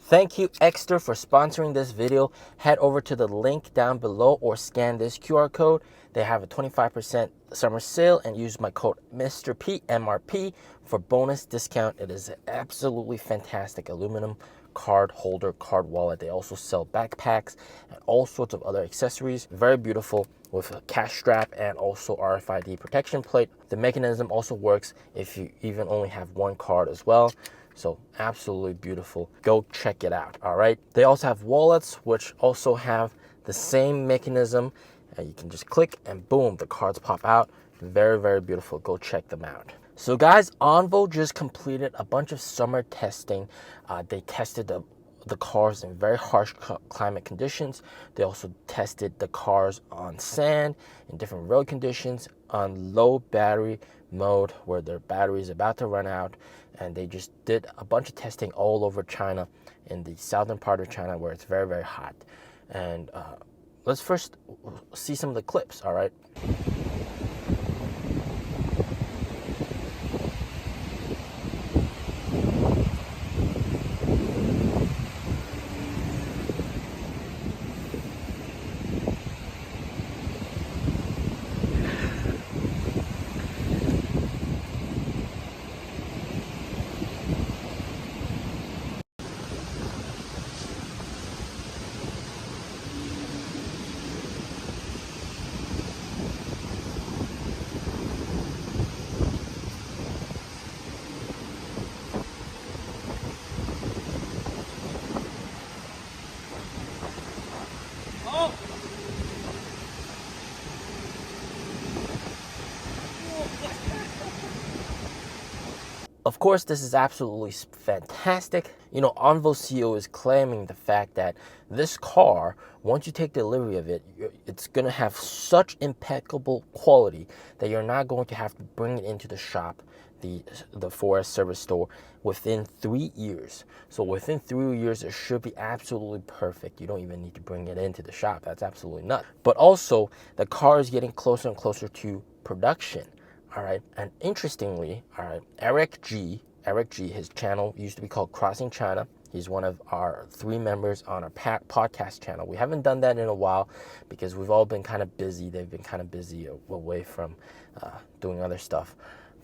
Thank you, Ekster, for sponsoring this video. Head over to the link down below or scan this QR code. They have a 25% summer sale and use my code Mr. P, MRP, for bonus discount. It is an absolutely fantastic aluminum card holder, card wallet. They also sell backpacks and all sorts of other accessories. Very beautiful with a cash strap and also RFID protection plate. The mechanism also works if you even only have one card as well. So absolutely beautiful. Go check it out, all right? They also have wallets, which also have the same mechanism. You can just click and boom, the cards pop out. Very, very beautiful. Go check them out. So guys, Onvo just completed a bunch of summer testing. They tested the cars in very harsh climate conditions. They also tested the cars on sand, in different road conditions, on low battery mode where their battery is about to run out. And they just did a bunch of testing all over China, in the southern part of China where it's very, very hot. And let's first see some of the clips, all right? Of course, this is absolutely fantastic. You know, Onvo CEO is claiming the fact that this car, once you take delivery of it, it's going to have such impeccable quality that you're not going to have to bring it into the shop, the Forest Service store, within 3 years. So within 3 years, it should be absolutely perfect. You don't even need to bring it into the shop. That's absolutely nuts. But also, the car is getting closer and closer to production. All right, and interestingly, all right, Eric G, his channel used to be called Crossing China. He's one of our 3 members on our podcast channel. We haven't done that in a while because we've all been kind of busy. They've been kind of busy away from doing other stuff.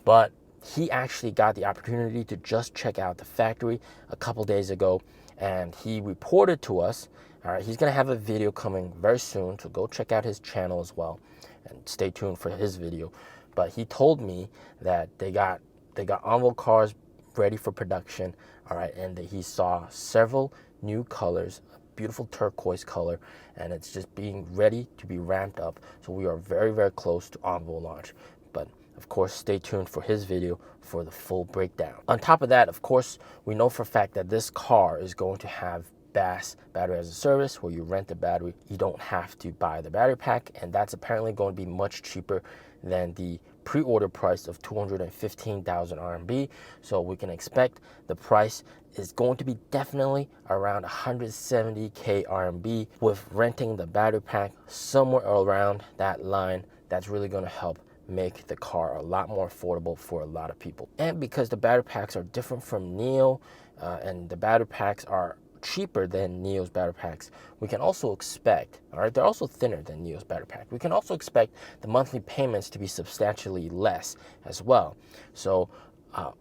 But he actually got the opportunity to just check out the factory a couple days ago, and he reported to us. All right, he's gonna have a video coming very soon, so go check out his channel as well, and stay tuned for his video. But he told me that they got Onvo cars ready for production, all right, and that he saw several new colors, a beautiful turquoise color, and it's just being ready to be ramped up. So we are very, very close to Onvo launch. But of course, stay tuned for his video for the full breakdown. On top of that, of course, we know for a fact that this car is going to have BaaS, battery as a service, where you rent the battery. You don't have to buy the battery pack, and that's apparently going to be much cheaper than the pre-order price of 215,000 RMB. So we can expect the price is going to be definitely around 170k RMB, with renting the battery pack somewhere around that line. That's really going to help make the car a lot more affordable for a lot of people. And because the battery packs are different from NIO, and the battery packs are cheaper than NIO's battery packs, we can also expect, all right, they're also thinner than NIO's battery pack. We can also expect the monthly payments to be substantially less as well. So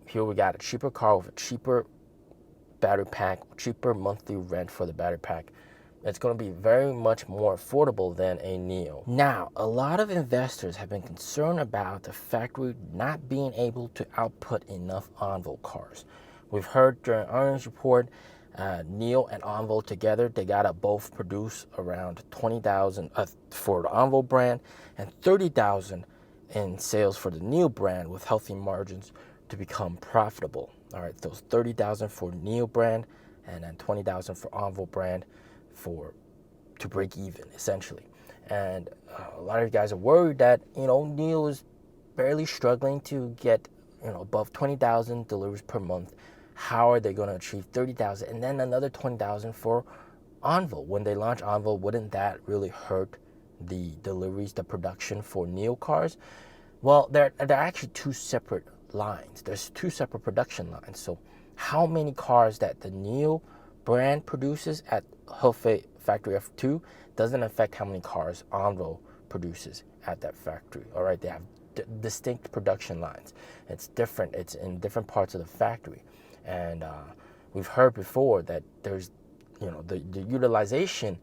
here we got a cheaper car with a cheaper battery pack, cheaper monthly rent for the battery pack. It's going to be very much more affordable than a NIO. Now, a lot of investors have been concerned about the factory not being able to output enough Onvo cars. We've heard during earnings report, NIO and Onvo together, they gotta both produce around 20,000 for the Onvo brand and 30,000 in sales for the NIO brand, with healthy margins to become profitable. All right, those 30,000 for NIO brand and then 20,000 for Onvo brand to break even, essentially. And a lot of you guys are worried that, you know, NIO is barely struggling to get, you know, above 20,000 deliveries per month. How are they going to achieve 30,000 and then another 20,000 for Onvo? When they launch Onvo, wouldn't that really hurt the deliveries, the production for NIO cars? Well, they're actually 2 separate lines. There's 2 separate production lines. So how many cars that the NIO brand produces at Hefei Factory F2 doesn't affect how many cars Onvo produces at that factory. All right, they have distinct production lines. It's different. It's in different parts of the factory, and we've heard before that there's, the utilization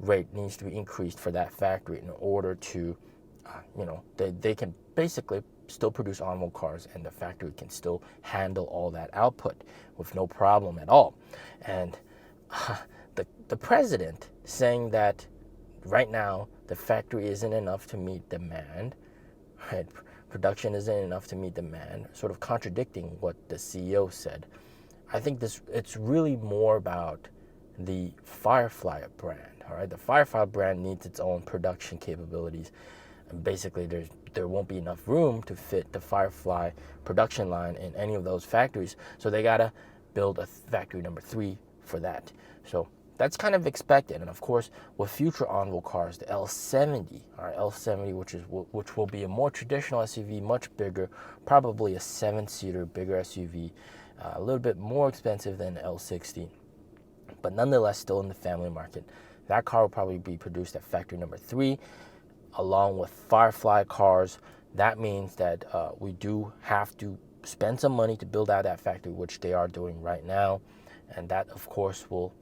rate needs to be increased for that factory in order to, they can basically still produce Onvo cars, and the factory can still handle all that output with no problem at all. And the president saying that right now the factory isn't enough to meet demand, right? Production isn't enough to meet demand, sort of contradicting what the CEO said. I think it's really more about the Firefly brand. All right, the Firefly brand needs its own production capabilities, and basically there won't be enough room to fit the Firefly production line in any of those factories, so they gotta build a factory number 3 for that. So that's kind of expected. And of course, with future Onvo cars, the L70, all right, L70, which will be a more traditional SUV, much bigger, probably a 7-seater bigger SUV, a little bit more expensive than the L60, but nonetheless still in the family market. That car will probably be produced at factory number 3, along with Firefly cars. That means that we do have to spend some money to build out that factory, which they are doing right now, and that of course will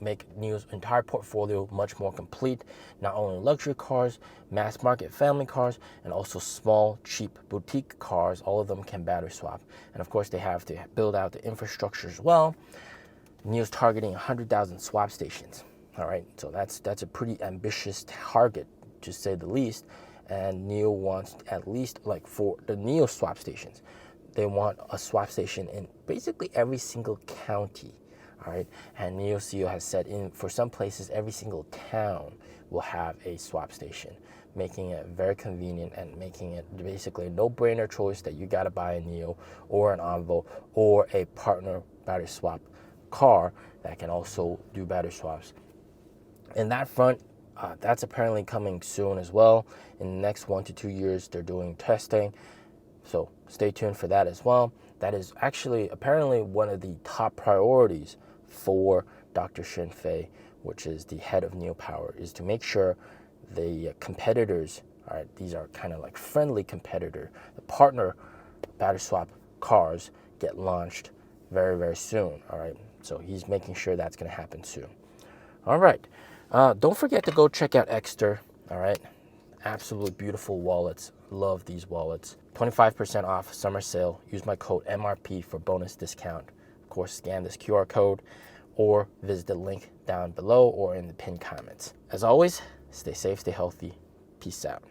make NIO's entire portfolio much more complete. Not only luxury cars, mass market family cars, and also small, cheap boutique cars. All of them can battery swap. And of course, they have to build out the infrastructure as well. NIO's targeting 100,000 swap stations. All right, so that's a pretty ambitious target, to say the least. And NIO wants at least, like for the NIO swap stations, they want a swap station in basically every single county. All right, and NIO CEO has said for some places, every single town will have a swap station, making it very convenient and making it basically a no-brainer choice that you got to buy a NIO or an Onvo or a partner battery swap car that can also do battery swaps. In that front, that's apparently coming soon as well. In the next 1 to 2 years, they're doing testing. So stay tuned for that as well. That is actually apparently one of the top priorities for Dr. Shenfei, which is the head of NIO Power, is to make sure the competitors, all right, these are kind of like friendly competitor, the partner battery swap cars get launched very, very soon. All right, so he's making sure that's going to happen soon. All right, don't forget to go check out Ekster. All right, absolutely beautiful wallets. Love these wallets. 25% off summer sale. Use my code MRP for bonus discount. Of course, scan this QR code or visit the link down below or in the pinned comments. As always, stay safe, stay healthy. Peace out.